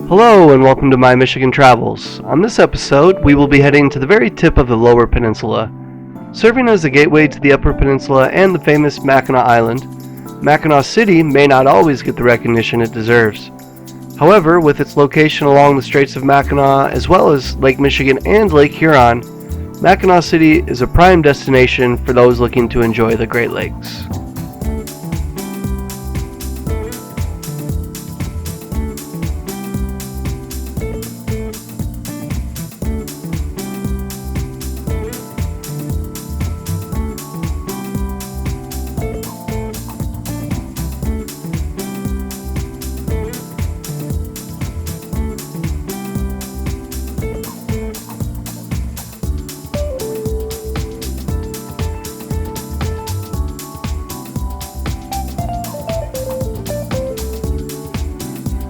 Hello and welcome to My Michigan Travels. On this episode, we will be heading to the very tip of the Lower Peninsula. Serving as the gateway to the Upper Peninsula and the famous Mackinac Island, Mackinaw City may not always get the recognition it deserves. However, with its location along the Straights of Mackinac as well as Lake Michigan and Lake Huron, Mackinaw City is a prime destination for those looking to enjoy the Great Lakes.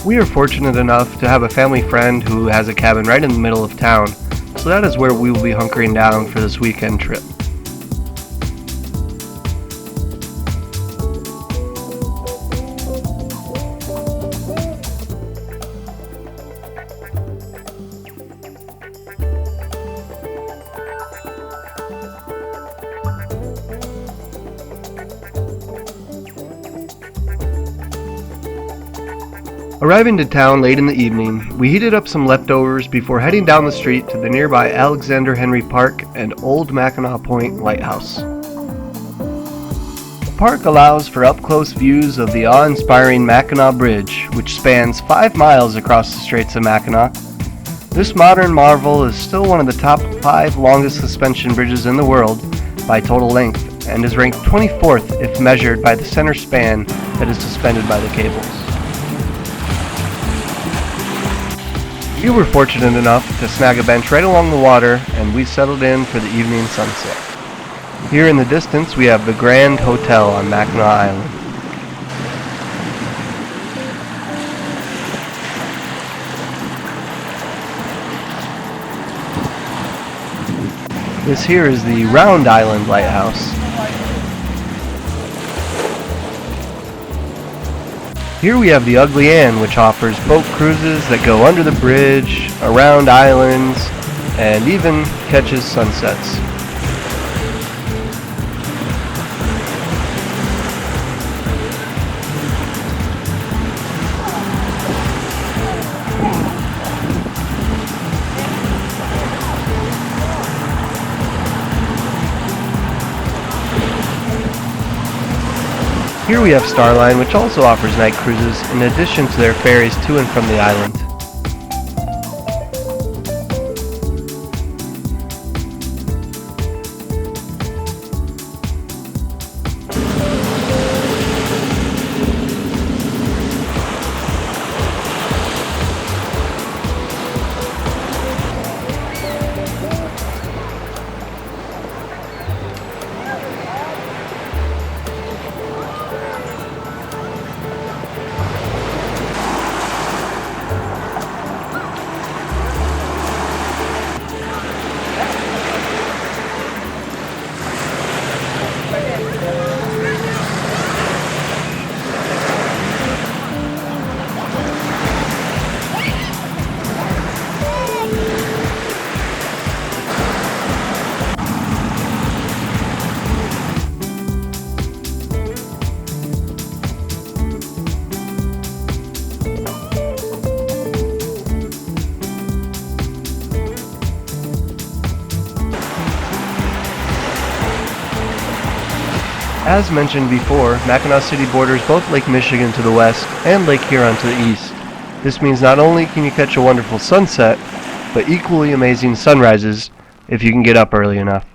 We are fortunate enough to have a family friend who has a cabin right in the middle of town, so that is where we will be hunkering down for this weekend trip. Arriving to town late in the evening, we heated up some leftovers before heading down the street to the nearby Alexander Henry Park and Old Mackinac Point Lighthouse. The park allows for up-close views of the awe-inspiring Mackinac Bridge, which spans 5 miles across the Straits of Mackinac. This modern marvel is still one of the top 5 longest suspension bridges in the world by total length, and is ranked 24th if measured by the center span that is suspended by the cables. We were fortunate enough to snag a bench right along the water, and we settled in for the evening sunset. Here in the distance we have the Grand Hotel on Mackinac Island. This here is the Round Island Lighthouse. Here we have the Ugly Ann, which offers boat cruises that go under the bridge, around islands, and even catches sunsets. Here we have Starline, which also offers night cruises in addition to their ferries to and from the island. As mentioned before, Mackinaw City borders both Lake Michigan to the west and Lake Huron to the east. This means not only can you catch a wonderful sunset, but equally amazing sunrises if you can get up early enough.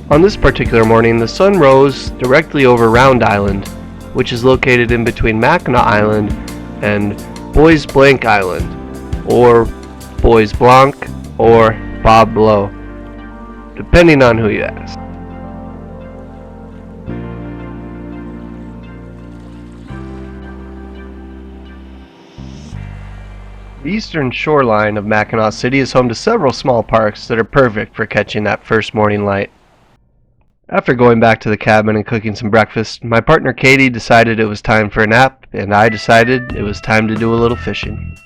On this particular morning, the sun rose directly over Round Island, which is located in between Mackinac Island and Bois Blanc Island, or Bois Blanc, or Bob Blow, depending on who you ask. The eastern shoreline of Mackinaw City is home to several small parks that are perfect for catching that first morning light. After going back to the cabin and cooking some breakfast, my partner Katie decided it was time for a nap, and I decided it was time to do a little fishing.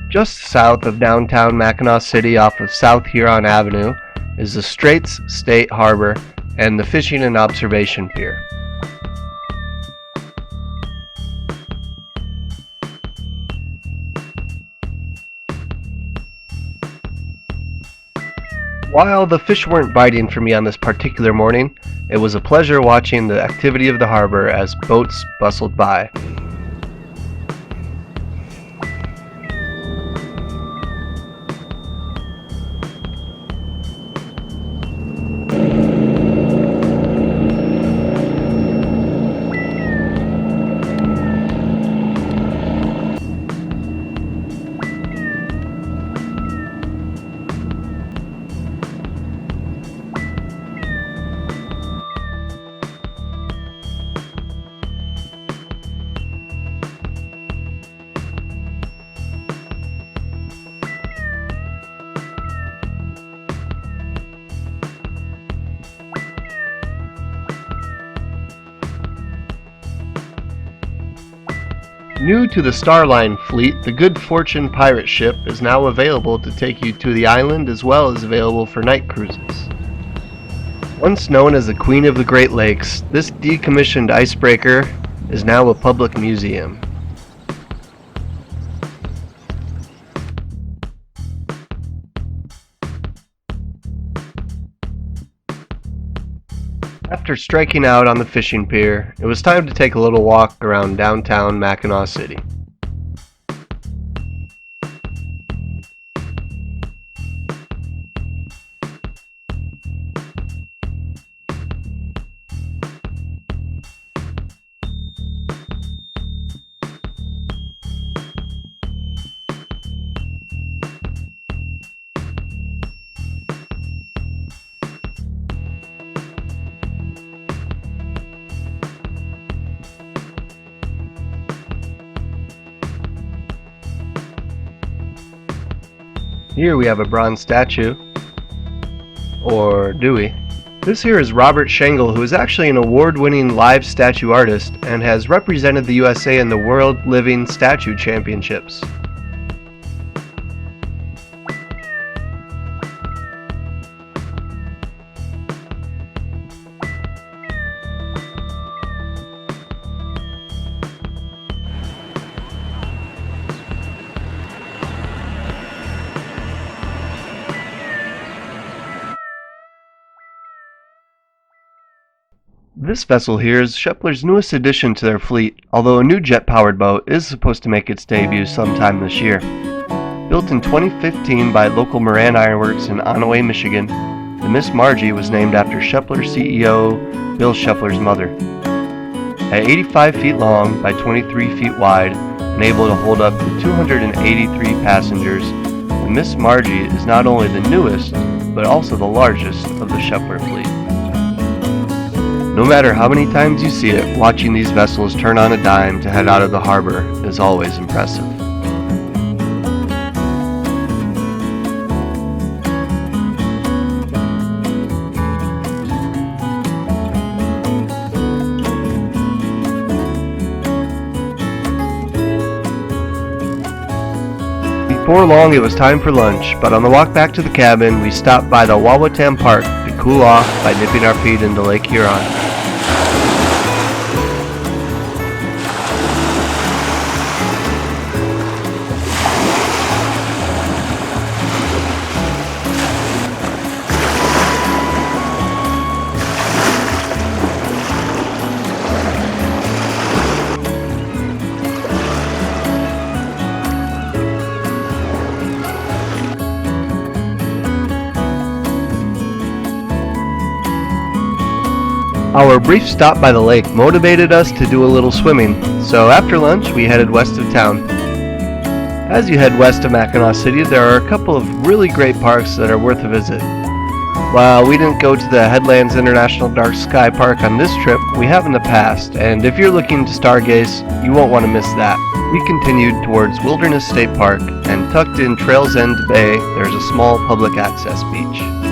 Just south of downtown Mackinaw City off of South Huron Avenue is the Straights State Harbor and the Fishing and Observation Pier. While the fish weren't biting for me on this particular morning, it was a pleasure watching the activity of the harbor as boats bustled by. New to the Starline fleet, the Good Fortune pirate ship is now available to take you to the island as well as available for night cruises. Once known as the Queen of the Great Lakes, this decommissioned icebreaker is now a public museum. After striking out on the fishing pier, it was time to take a little walk around downtown Mackinaw City. Here we have a bronze statue, or do we? This here is Robert Schengle, who is actually an award-winning live statue artist and has represented the USA in the World Living Statue Championships. This vessel here is Shepler's newest addition to their fleet, although a new jet-powered boat is supposed to make its debut sometime this year. Built in 2015 by local Moran Ironworks in Onaway, Michigan, the Miss Margie was named after Shepler CEO Bill Shepler's mother. At 85 feet long by 23 feet wide and able to hold up to 283 passengers, the Miss Margie is not only the newest, but also the largest of the Shepler fleet. No matter how many times you see it, watching these vessels turn on a dime to head out of the harbor is always impressive. Before long it was time for lunch, but on the walk back to the cabin we stopped by the Wawatam Park to cool off by dipping our feet into Lake Huron. Our brief stop by the lake motivated us to do a little swimming, so after lunch we headed west of town. As you head west of Mackinaw City, there are a couple of really great parks that are worth a visit. While we didn't go to the Headlands International Dark Sky Park on this trip, we have in the past, and if you're looking to stargaze, you won't want to miss that. We continued towards Wilderness State Park, and tucked in Trails End Bay, there's a small public access beach.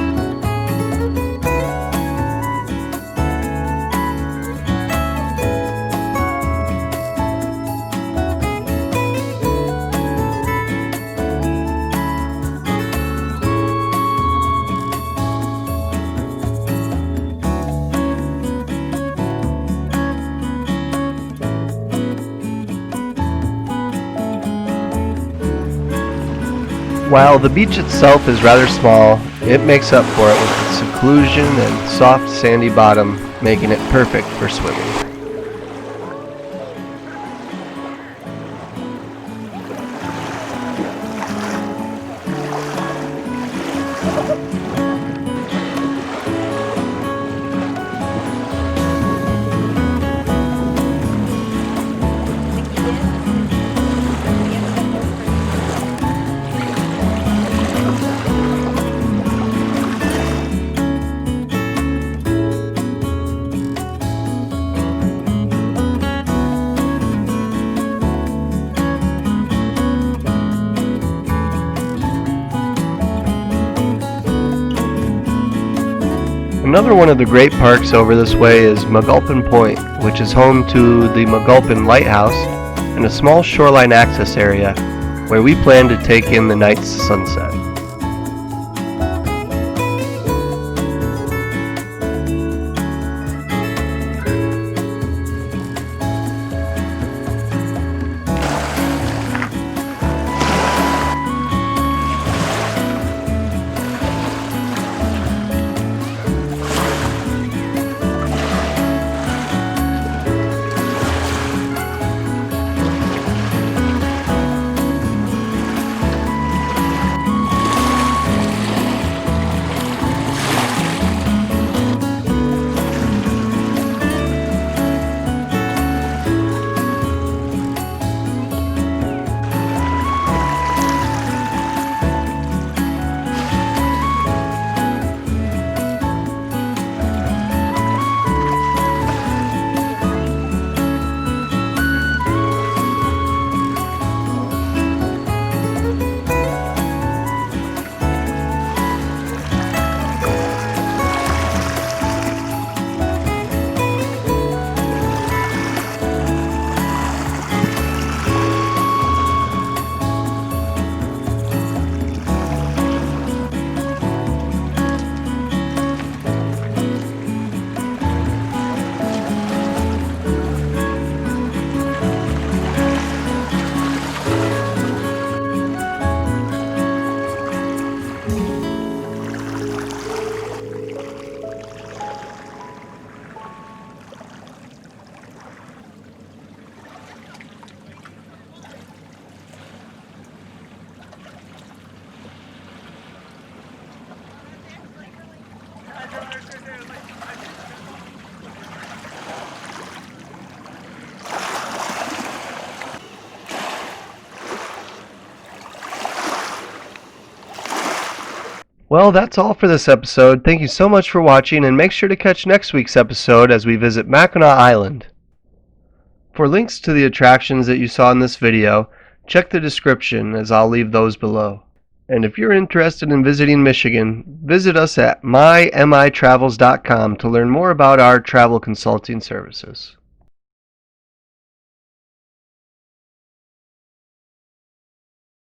While the beach itself is rather small, it makes up for it with its seclusion and soft sandy bottom, making it perfect for swimming. Another one of the great parks over this way is McGulpin Point, which is home to the McGulpin Lighthouse and a small shoreline access area where we plan to take in the night's sunset. Well, that's all for this episode. Thank you so much for watching, and make sure to catch next week's episode as we visit Mackinac Island. For links to the attractions that you saw in this video, check the description as I'll leave those below. And if you're interested in visiting Michigan, visit us at mymitravels.com to learn more about our travel consulting services.